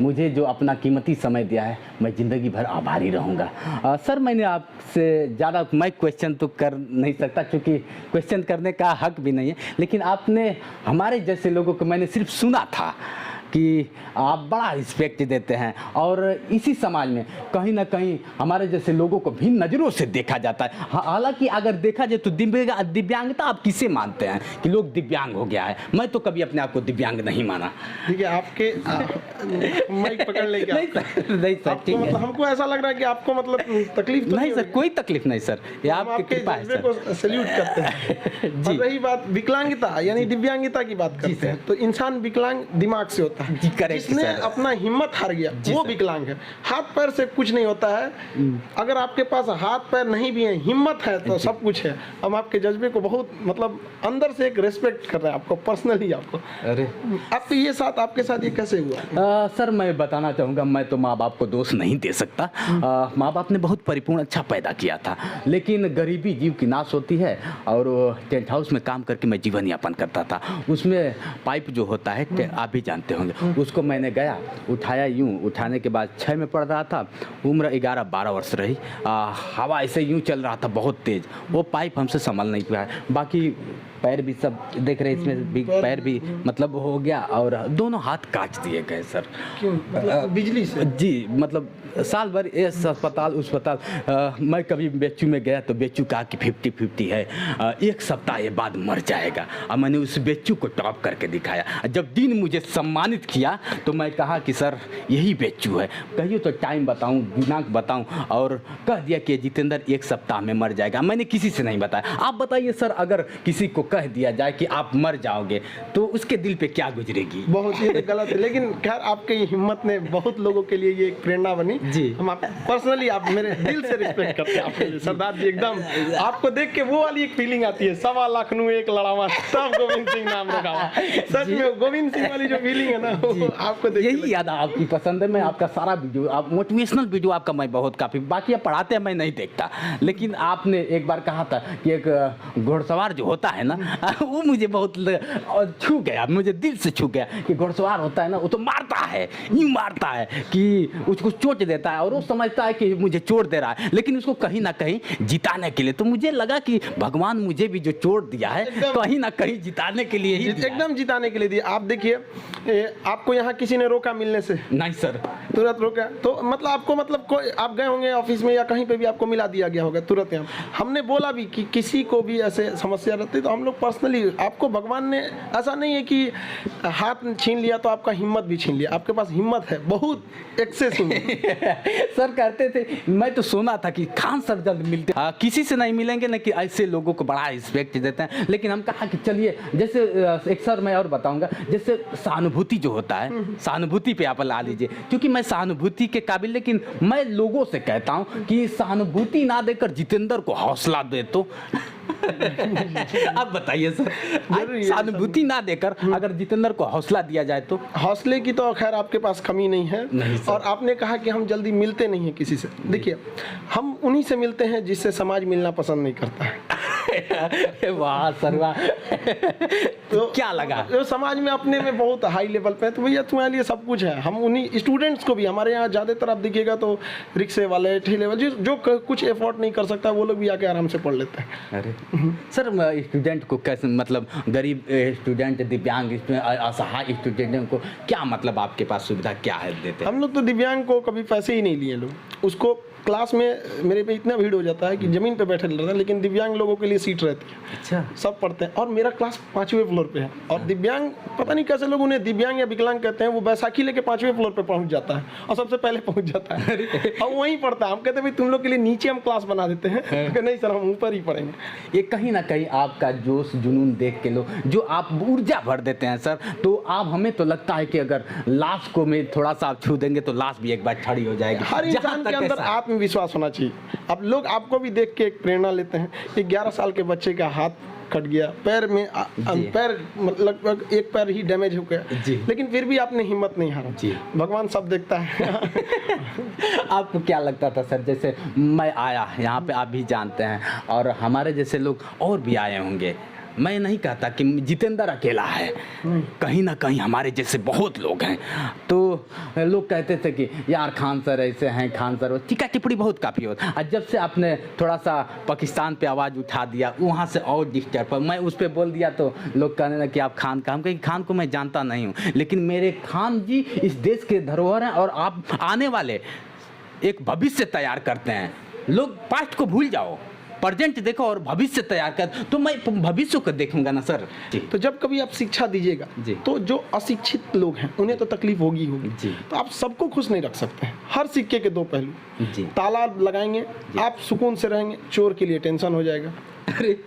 मुझे जो अपना कीमती समय दिया है, मैं ज़िंदगी भर आभारी रहूँगा। सर, मैंने आपसे ज़्यादा मैं क्वेश्चन तो कर नहीं सकता क्योंकि क्वेश्चन करने का हक भी नहीं है, लेकिन आपने हमारे जैसे लोगों को मैंने सिर्फ सुना था कि आप बड़ा रिस्पेक्ट देते हैं और इसी समाज में कहीं ना कहीं हमारे जैसे लोगों को भिन्न नज़रों से देखा जाता है। हालांकि अगर देखा जाए तो दिव्यांगता आप किसे मानते हैं कि लोग दिव्यांग हो गया है? मैं तो कभी अपने आप को दिव्यांग नहीं माना। ठीक है, आपके माइक पकड़ ले क्या? नहीं सर, ठीक है। मतलब हमको ऐसा लग रहा है कि आपको मतलब तकलीफ तो नहीं सर, कोई तकलीफ नहीं सर, ये आपकी कृपा है सर। को सैल्यूट करते हैं। जी। रही बात विकलांगता यानी दिव्यांगता की बात करते हैं, तो इंसान विकलांग दिमाग से होता है। जी, करेक्ट जिसने सर। अपना हिम्मत हार गया वो विकलांग है। हाथ पैर से कुछ नहीं होता है। अगर आपके पास हाथ पैर नहीं भी है, हिम्मत है तो सब कुछ है। हम आपके जज्बे को बहुत मतलब अंदर से एक रिस्पेक्ट कर रहे हैं आपको, पर्सनली आपको। अरे आपके ये साथ आपके साथ ये कैसे हुआ? सर, मैं बताना चाहूँगा, मैं तो माँ बाप को दोष नहीं दे सकता। माँ बाप ने बहुत परिपूर्ण अच्छा पैदा किया था, लेकिन गरीबी जीव की नाश होती है और टेंट हाउस में काम करके मैं जीवन यापन करता था। उसमें पाइप जो होता है, आप भी जानते होंगे, उसको मैंने गया उठाया, यूं उठाने के बाद 6 में पढ़ रहा था, उम्र 11-12 वर्ष रही। हवा ऐसे यूं चल रहा था बहुत तेज, वो पाइप हमसे संभल नहीं पाया। बाकी पैर भी सब देख रहे, इसमें भी पैर भी मतलब हो गया और दोनों हाथ काट दिए गए सर। क्यों? मतलब बिजली से? जी, मतलब साल भर इस अस्पताल उस अस्पताल। मैं कभी बेचू में गया तो बेचू कहा कि 50-50 है, 1 सप्ताह ये बाद मर जाएगा। और मैंने उस बेचू को टॉप करके दिखाया। जब दिन मुझे सम्मानित किया तो मैं कहा कि सर यही बेचू है, कहिए तो टाइम बताऊं, दिनांक बताऊं, और कह दिया कि जितेंद्र 1 सप्ताह में मर जाएगा। मैंने किसी से नहीं बताया। आप बताइए सर, अगर किसी को कह दिया जाए कि आप मर जाओगे तो उसके दिल पे क्या गुजरेगी? बहुत ही गलत है, लेकिन खैर आपके हिम्मत ने बहुत लोगों के लिए ये एक प्रेरणा बनी जी। हम आप पर्सनली आप मेरे दिल से रिस्पेक्ट करते हैं आपके सरदार जी। एकदम आपको देख के वो वाली एक फीलिंग आती है, 1.25 लाख एक लड़ावा सब गोविंद सिंह नाम रखा हुआ। सच में गोविंद सिंह वाली जो फीलिंग है ना, वो आपको देख यही याद आपकी पसंद है। मैं आपका सारा वीडियो, आप मोटिवेशनल वीडियो आपका मैं बहुत काफ़ी, बाकी आप पढ़ाते हैं मैं नहीं देखता, लेकिन आपने एक बार कहा था कि एक घुड़सवार जो होता है ना, वो मुझे बहुत छू गया, मुझे दिल से छू गया कि घुड़सवार होता है ना, वो तो मारता है, यूँ मारता है कि उसको चोट देता है और वो समझता है कि मुझे चोट दे रहा है, लेकिन उसको कहीं ना कहीं जिताने के लिए। तो मुझे लगा कि भगवान मुझे भी जो चोट दिया है कहीं ना कहीं जिताने के लिए ही एकदम जिताने के लिए दिया। आप देखिए, आपको यहाँ किसी ने रोका मिलने से? नहीं सर, तुरंत रोका। तो मतलब आपको मतलब कोई आप गए होंगे ऑफिस में या कहीं पे भी आपको मिला दिया गया होगा तुरंत। यहाँ हमने बोला भी कि किसी को भी ऐसे समस्या रहती तो हम लोग पर्सनली, आपको भगवान ने ऐसा नहीं है कि हाथ छीन लिया तो आपका हिम्मत भी छीन लिया। आपके पास हिम्मत है, बहुत एक्सेस हिम्मत। सर कहते थे, मैं तो सुना था कि खान सर जल्द मिलते, किसी से नहीं मिलेंगे ना, कि ऐसे लोगों को बड़ा रिस्पेक्ट देते हैं। लेकिन हम कहा कि चलिए, जैसे एक सर मैं और बताऊंगा, जैसे सहानुभूति जो होता है, सहानुभूति पे आप ला लीजिए, क्योंकि मैं सहानुभूति के काबिल, लेकिन मैं लोगों से कहता हूं कि सहानुभूति ना देकर जितेंद्र को हौसला दे तो आप बताइए सर, सहानुभूति ना देकर अगर जितेंद्र को हौसला दिया जाए तो? हौसले की तो खैर आपके पास कमी नहीं है। नहीं और आपने कहा कि हम जल्दी मिलते नहीं हैं किसी से। देखिए, हम उन्हीं से मिलते हैं जिससे समाज मिलना पसंद नहीं करता है। वाह सर वाह। तो क्या लगा? जो समाज में अपने में बहुत हाई लेवल पे है, तो भैया तुम्हारे लिए सब कुछ है। हम उन्हीं स्टूडेंट्स को भी, हमारे यहाँ ज़्यादातर आप देखिएगा तो रिक्शे वाले, ठेले वाले, जो कुछ एफोर्ड नहीं कर सकता वो लोग भी आके आराम से पढ़ लेते हैं। अरे सर, स्टूडेंट को कैसे, मतलब गरीब स्टूडेंट, दिव्यांग, असहाय स्टूडेंट को क्या मतलब आपके पास सुविधा क्या है देते? हम लोग तो दिव्यांग को कभी पैसे ही नहीं लिए लोग। उसको क्लास में मेरे पे इतना भीड़ हो जाता है कि ज़मीन पे बैठे रहता है, लेकिन दिव्यांग लोगों के लिए सीट रहती है। अच्छा, सब पढ़ते हैं। और मेरा क्लास 5वें फ्लोर पे है। और दिव्यांग, पता नहीं कैसे लोग उन्हें दिव्यांग या विकलांग कहते हैं, वो बैसाखी लेके 5वें फ्लोर पे पहुंच जाता है और सबसे पहले पहुंच जाता है और वहीं पढ़ता है। हम कहते हैं भाई तुम लोग के लिए नीचे हम क्लास बना देते हैं। तो नहीं सर, हम ऊपर ही पढ़ेंगे। ये कहीं ना कहीं आपका जोश जुनून देख के लोग, जो आप ऊर्जा भर देते हैं सर, तो आप, हमें तो लगता है कि अगर लाश को में थोड़ा सा आप छू देंगे तो लाश भी एक बार खड़ी हो जाएगी। हर इंसान के अंदर आत्मविश्वास होना चाहिए। अब लोग आपको भी देख के एक प्रेरणा लेते हैं कि 11 साल के बच्चे का हाथ कट गया, पैर में पैर लगभग एक पैर ही डैमेज हो गया, लेकिन फिर भी आपने हिम्मत नहीं हारा। भगवान सब देखता है। आपको क्या लगता था सर, जैसे मैं आया यहाँ पे, आप भी जानते हैं, और हमारे जैसे लोग और भी आए होंगे, मैं नहीं कहता कि जितेंद्र अकेला है, कहीं ना कहीं हमारे जैसे बहुत लोग हैं। तो लोग कहते थे कि यार खान सर ऐसे हैं, खान सर वो टीका टिप्पणी बहुत काफ़ी होता। और जब से आपने थोड़ा सा पाकिस्तान पे आवाज़ उठा दिया, वहाँ से और डिस्टर्ब, मैं उस पर बोल दिया तो लोग कहने लगे कि आप खान का। हम कहें खान को मैं जानता नहीं हूँ, लेकिन मेरे खान जी इस देश के धरोहर हैं और आप आने वाले एक भविष्य तैयार करते हैं। लोग पास्ट को भूल जाओ, प्रेजेंट देखो और भविष्य तैयार कर, तो मैं भविष्य को देखूंगा ना सर जी। तो जब कभी आप शिक्षा दीजिएगा जी। तो जो अशिक्षित लोग हैं उन्हें तो तकलीफ होगी ही होगी जी। तो आप सबको खुश नहीं रख सकते हैं। हर सिक्के के दो पहलू। जी। ताला लगाएंगे आप सुकून से रहेंगे, चोर के लिए टेंशन हो जाएगा।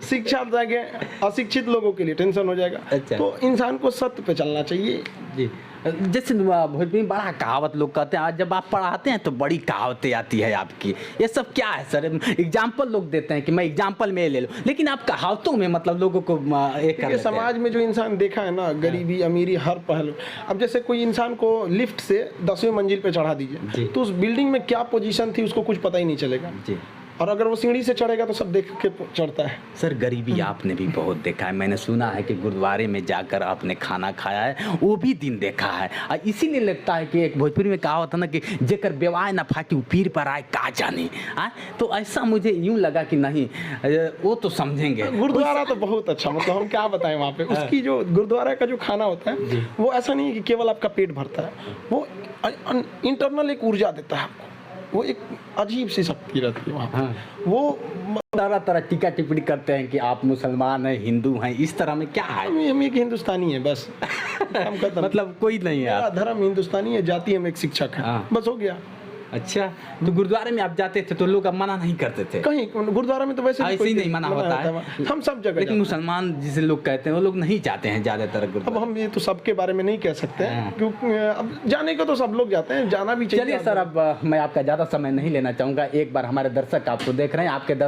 शिक्षा देंगे अशिक्षित लोगों के लिए टेंशन हो जाएगा। अच्छा। तो इंसान को सत्य पे चलना चाहिए। जी। जैसे भोजपुरी में बड़ा कहावत लोग कहते हैं, आज जब आप पढ़ाते हैं तो बड़ी कहावतें आती है आपकी, ये सब क्या है सर? एग्जाम्पल लोग देते हैं कि मैं एग्जाम्पल में ले लूँ, लेकिन आप कहावतों में मतलब लोगों को एक कर ये समाज में जो इंसान देखा है ना, गरीबी अमीरी हर पहलू। अब जैसे कोई इंसान को लिफ्ट से 10वीं मंजिल पे चढ़ा दीजिए तो उस बिल्डिंग में क्या पोजीशन थी उसको कुछ पता ही नहीं चलेगा जी। और अगर वो सीढ़ी से चढ़ेगा तो सब देख के चढ़ता है। सर गरीबी आपने भी बहुत देखा है, मैंने सुना है कि गुरुद्वारे में जाकर आपने खाना खाया है, वो भी दिन देखा है। और इसीलिए लगता है कि एक भोजपुरी में कहा होता ना कि जेकर बेवाय ना फाटी पीर पर आए का जाने। तो ऐसा मुझे यूं लगा कि नहीं वो तो समझेंगे। गुरुद्वारा तो बहुत अच्छा, मतलब हम क्या बताएं वहाँ पे उसकी जो गुरुद्वारा का जो खाना होता है वो ऐसा नहीं है कि केवल आपका पेट भरता है, वो इंटरनल एक ऊर्जा देता है आपको, वो एक अजीब सी शक्ति रहती है वहाँ। हाँ। वो तरह तरह टीका टिप्पणी करते हैं कि आप मुसलमान हैं, हिंदू हैं, इस तरह में क्या है? हम एक हिंदुस्तानी है बस। हम खत्म। मतलब कोई नहीं है। मेरा धर्म हिंदुस्तानी है, जाति हम एक शिक्षक है, हाँ। बस हो गया। अच्छा, तो गुरुद्वारे में आप जाते थे तो लोग अब मना नहीं करते थे? कहीं गुरुद्वारा में तो वैसे भी ऐसे ही कोई नहीं मना होता है, हम सब जगह लेकिन मुसलमान जिसे लोग कहते हैं वो लोग नहीं जाते हैं ज्यादातर अब गुरुद्वारा। हम ये तो सबके बारे में नहीं कह सकते हैं, हाँ। क्योंकि अब जाने को तो सब लोग जाते हैं, जाना भी चाहिए। चलिए सर, अब मैं आपका ज़्यादा समय नहीं लेना चाहूँगा। एक बार हमारे दर्शक आपको देख रहे हैं, आपके